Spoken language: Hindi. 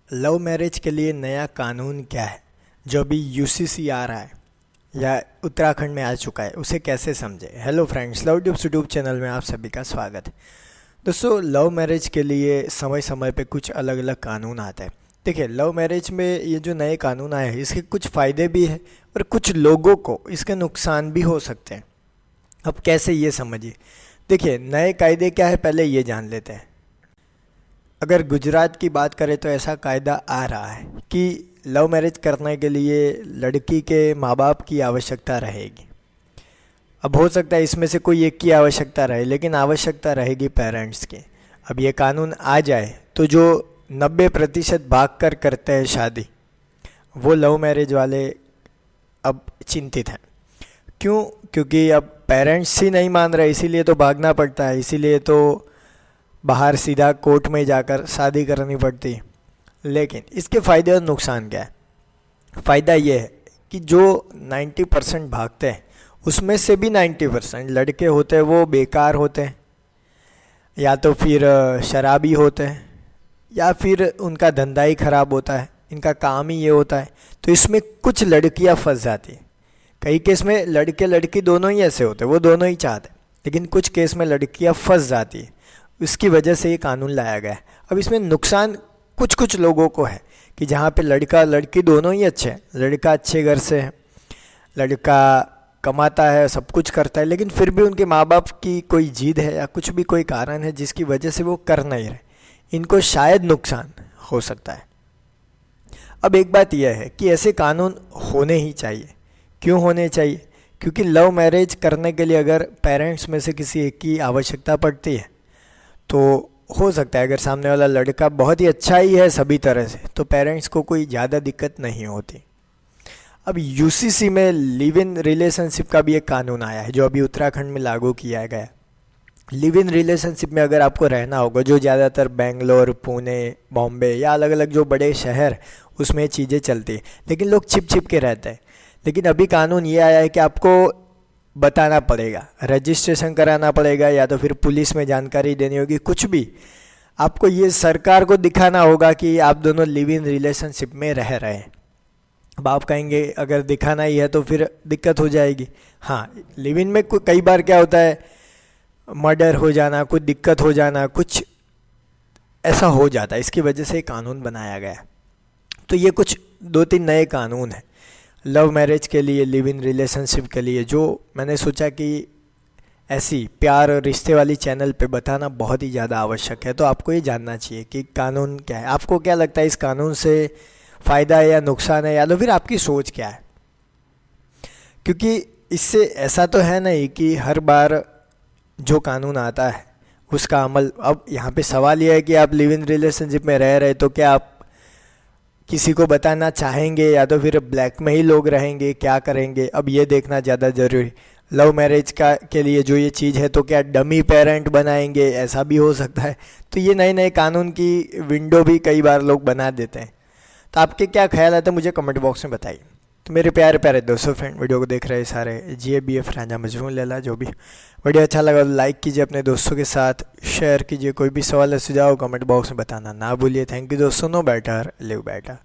लव मैरिज के लिए नया कानून क्या है जो अभी यूसीसी आ रहा है या उत्तराखंड में आ चुका है, उसे कैसे समझे। Hello friends, love tubes YouTube channel में आप सभी का स्वागत है। दोस्तों, लव मैरिज के लिए समय समय पे कुछ अलग अलग कानून आते हैं। देखिए, लव मैरिज में ये जो नए कानून आए हैं इसके कुछ फ़ायदे भी हैं और कुछ लोगों को इसके नुकसान भी हो सकते हैं। अब कैसे, ये समझिए। देखिए, नए कायदे क्या है पहले ये जान लेते हैं। अगर गुजरात की बात करें तो ऐसा कायदा आ रहा है कि लव मैरिज करने के लिए लड़की के माँ बाप की आवश्यकता रहेगी। अब हो सकता है इसमें से कोई एक की आवश्यकता रहे, लेकिन आवश्यकता रहेगी पेरेंट्स की। अब ये कानून आ जाए तो जो 90% भाग कर करते हैं शादी, वो लव मैरिज वाले अब चिंतित हैं। क्यों? क्योंकि अब पेरेंट्स ही नहीं मान रहे, इसीलिए तो भागना पड़ता है, इसीलिए तो बाहर सीधा कोर्ट में जाकर शादी करनी पड़ती है। लेकिन इसके फ़ायदे और नुकसान क्या है? फ़ायदा ये है कि जो 90% भागते हैं उसमें से भी 90% लड़के होते हैं वो बेकार होते हैं, या तो फिर शराबी होते हैं, या फिर उनका धंधा ही ख़राब होता है, इनका काम ही ये होता है। तो इसमें कुछ लड़कियां फंस जाती हैं। कई केस में लड़के लड़की दोनों ही ऐसे होते हैं, वो दोनों ही चाहते हैं, लेकिन कुछ केस में लड़कियां फंस जाती हैं। इसकी वजह से ये कानून लाया गया है। अब इसमें नुकसान कुछ कुछ लोगों को है कि जहाँ पे लड़का लड़की दोनों ही अच्छे हैं, लड़का अच्छे घर से है, लड़का कमाता है, सब कुछ करता है, लेकिन फिर भी उनके माँ बाप की कोई जिद है या कुछ भी कोई कारण है जिसकी वजह से वो कर नहीं रहे, इनको शायद नुकसान हो सकता है। अब एक बात यह है कि ऐसे कानून होने ही चाहिए। क्यों होने चाहिए? क्योंकि लव मैरिज करने के लिए अगर पेरेंट्स में से किसी एक की आवश्यकता पड़ती है तो हो सकता है अगर सामने वाला लड़का बहुत ही अच्छा ही है सभी तरह से, तो पेरेंट्स को कोई ज़्यादा दिक्कत नहीं होती। अब यूसीसी में लिव इन रिलेशनशिप का भी एक कानून आया है जो अभी उत्तराखंड में लागू किया गया है। लिव इन रिलेशनशिप में अगर आपको रहना होगा, जो ज़्यादातर बेंगलोर, पुणे, बॉम्बे या अलग अलग जो बड़े शहर, उसमें चीज़ें चलती हैं, लेकिन लोग छिप छिप के रहते हैं। लेकिन अभी कानून ये आया है कि आपको बताना पड़ेगा, रजिस्ट्रेशन कराना पड़ेगा, या तो फिर पुलिस में जानकारी देनी होगी, कुछ भी आपको ये सरकार को दिखाना होगा कि आप दोनों लिव इन रिलेशनशिप में रह रहे हैं। अब आप कहेंगे अगर दिखाना ही है तो फिर दिक्कत हो जाएगी। हाँ, लिव इन में कई बार क्या होता है, मर्डर हो जाना, कुछ दिक्कत हो जाना, कुछ ऐसा हो जाता है, इसकी वजह से कानून बनाया गया है। तो ये कुछ 2-3 नए कानून हैं लव मैरिज के लिए, लिव इन रिलेशनशिप के लिए, जो मैंने सोचा कि ऐसी प्यार और रिश्ते वाली चैनल पे बताना बहुत ही ज़्यादा आवश्यक है। तो आपको ये जानना चाहिए कि कानून क्या है, आपको क्या लगता है इस कानून से फ़ायदा है या नुकसान है, या तो फिर आपकी सोच क्या है। क्योंकि इससे ऐसा तो है नहीं कि हर बार जो कानून आता है उसका अमल। अब यहाँ पे सवाल यह है कि आप लिव इन रिलेशनशिप में रह रहे तो क्या आप किसी को बताना चाहेंगे, या तो फिर ब्लैक में ही लोग रहेंगे, क्या करेंगे, अब ये देखना ज़्यादा ज़रूरी। लव मैरिज का के लिए जो ये चीज़ है तो क्या डमी पेरेंट बनाएंगे, ऐसा भी हो सकता है। तो ये नए नए कानून की विंडो भी कई बार लोग बना देते हैं। तो आपके क्या ख्याल आते हैं मुझे कमेंट बॉक्स में बताइए। तो मेरे प्यारे प्यारे दोस्तों, फ्रेंड, वीडियो को देख रहे सारे GABF राजा मजनू लैला, जो भी वीडियो अच्छा लगा लाइक कीजिए, अपने दोस्तों के साथ शेयर कीजिए। कोई भी सवाल या सुझाव कमेंट बॉक्स में बताना ना भूलिए। थैंक यू दोस्तों। No better live better.